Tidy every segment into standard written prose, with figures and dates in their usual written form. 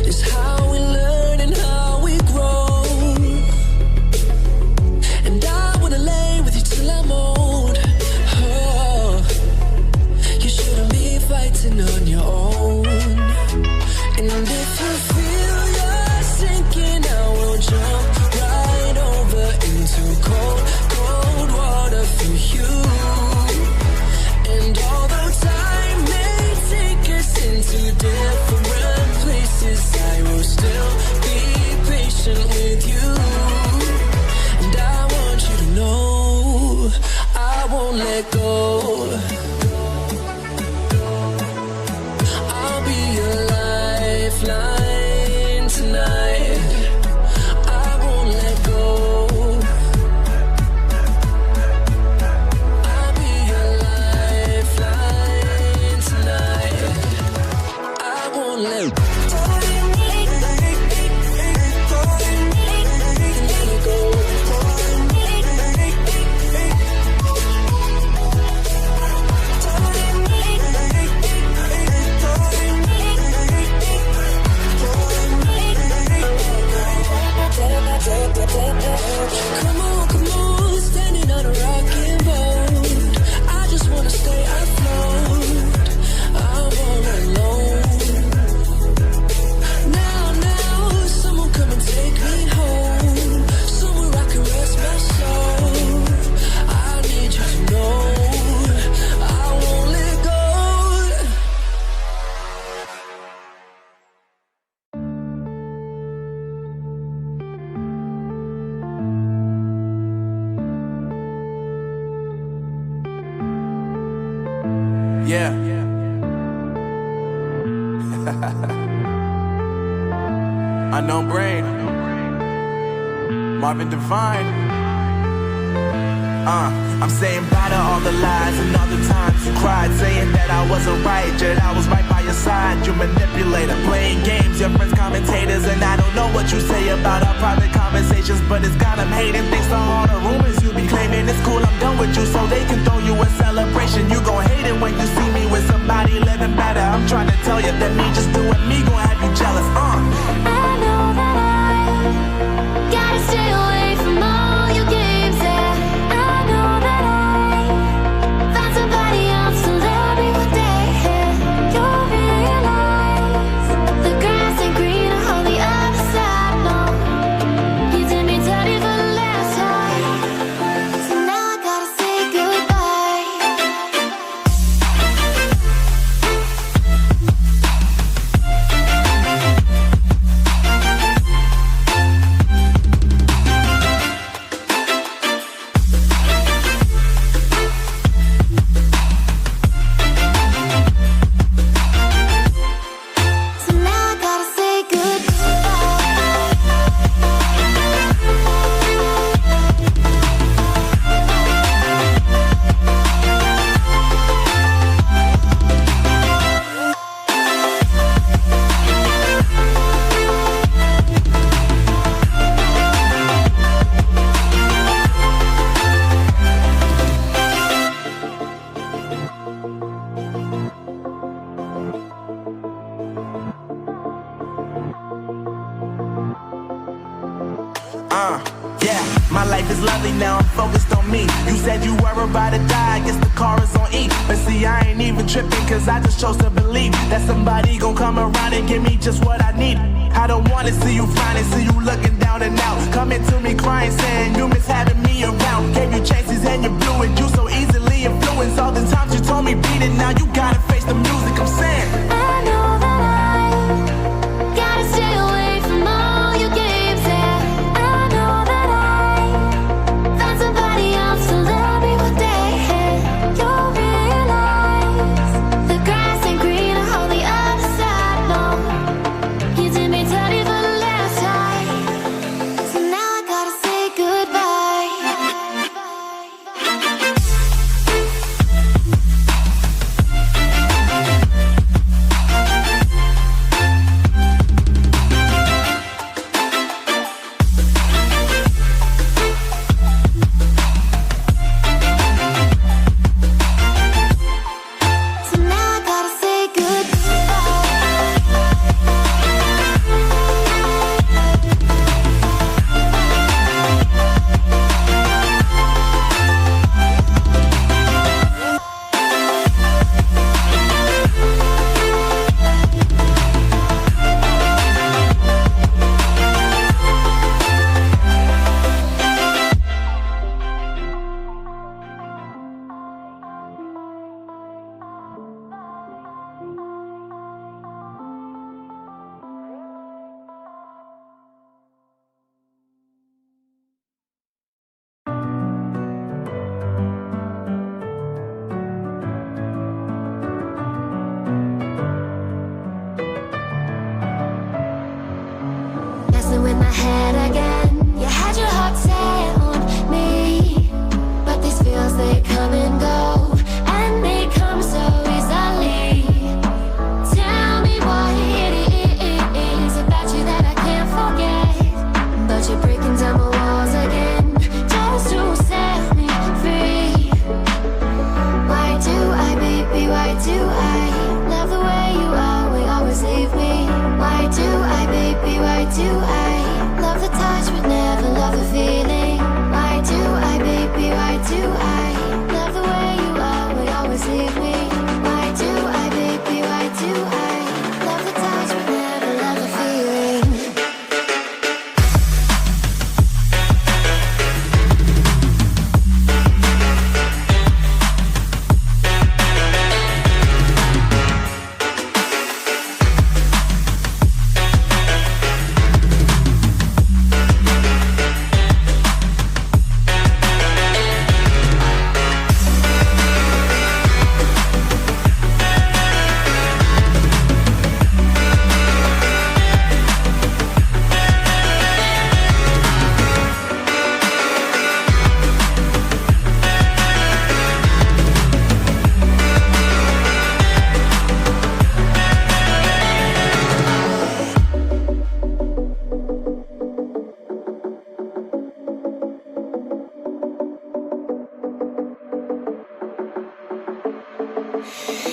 is how we learn and how we grow. And I wanna lay with you till I'm old. Oh, you shouldn't be fighting on your own. And if you feel you're sinking, I will jump right over into cold, cold water for you. And although time may take us into different places, I will still be patient with you. And I want you to know I won't let go. I'll be your lifeline tonight. I won't let go. I'll be your lifeline tonight. I won't let go. Come on, come on, standing on a rocking boat. I just wanna stay afloat. I'm all alone. Now, someone come and take me home. Somewhere I can rest my soul. I need you to know I won't let go. Yeah. Unknown Brain, Marvin Divine. I'm saying bye to all the lies and all the times you cried, saying that I wasn't right, yet I was right by your side. You manipulator, playing games, your friends commentators, and I don't know what you say about our private conversations, but it's got them hating. Thanks to all the rumors you be claiming. It's cool, I'm done with you, so they can throw you a celebration. You gon' hate it when you see me with somebody living better. I'm trying to tell you that me just doing me gon' have you jealous. I know that I gotta stay away from all your games, yeah. I know that I found somebody else to love me one day, yeah. You'll realize the grass ain't greener on the other side, no. You did me dirty for the last time, so now I gotta say goodbye. So now I gotta say Yeah, my life is lovely now, I'm focused on me. You said you were about to die, I guess the car is on E. But see, I ain't even tripping, cause I just chose to believe that somebody gon' come around and give me just what I need. I don't wanna see you finding, see you looking down and out, coming to me crying, saying you miss having me around. Gave you chances and you blew it, you so easily influenced. All the times you told me beat it, now you gotta face the music. I'm saying I know that I gotta stay away from all your games, yeah. I know that I found somebody else to love me one day, yeah. You'll realize the grass ain't greener on the other side, no. You did me dirty for the last time, so now I gotta say goodbye. messing with my head again. You had your heart set on me, but these feels, they come and go, and they come so easily. Tell me what it is about you that I can't forget, but you're breaking down my walls again just to set me free. Why do I, baby, why do I love the way you always leave me? Why do I, baby, why do I love the touch but never love the feeling? Why do I, baby, why do I love the way you always leave me? Why do I, baby, why do I love the touch but never love the feeling?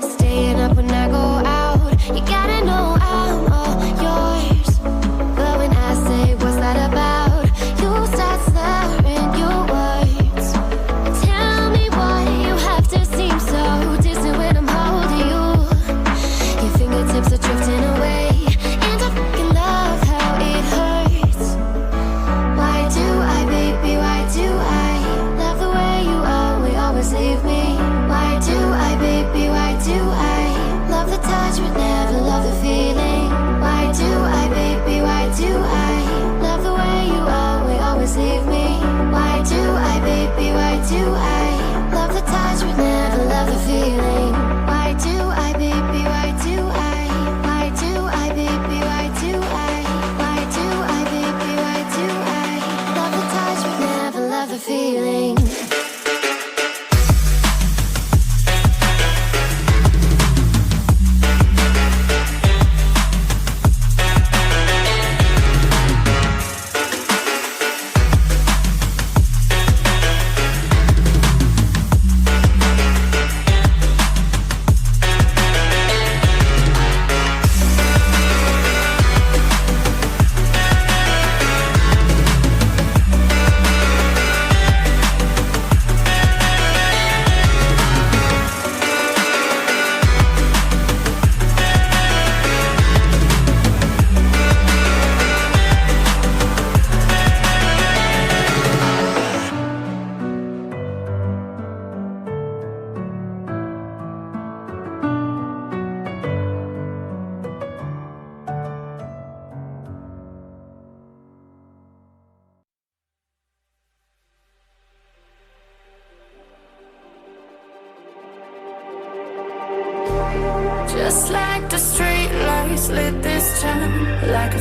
Staying up when I go out, you gotta know I'm all yours. But when I say what's that about, you start slurring your words. Tell me why you have to seem so distant when I'm holding you. Your fingertips are drifting away, and I fucking love how it hurts. Why do I, baby, why do I love the way you always leave me? Why do I, baby, why do I love the touch but never love the feeling? Why do I, baby, why do I love the way you always leave me? Why do I, baby, why do I love the touch but never love the feeling? Why do I, baby, why do I? Why do I, baby, why do I? Why do I, baby, why do I love the touch but never love the feeling? Just like the street lights lit this town, like a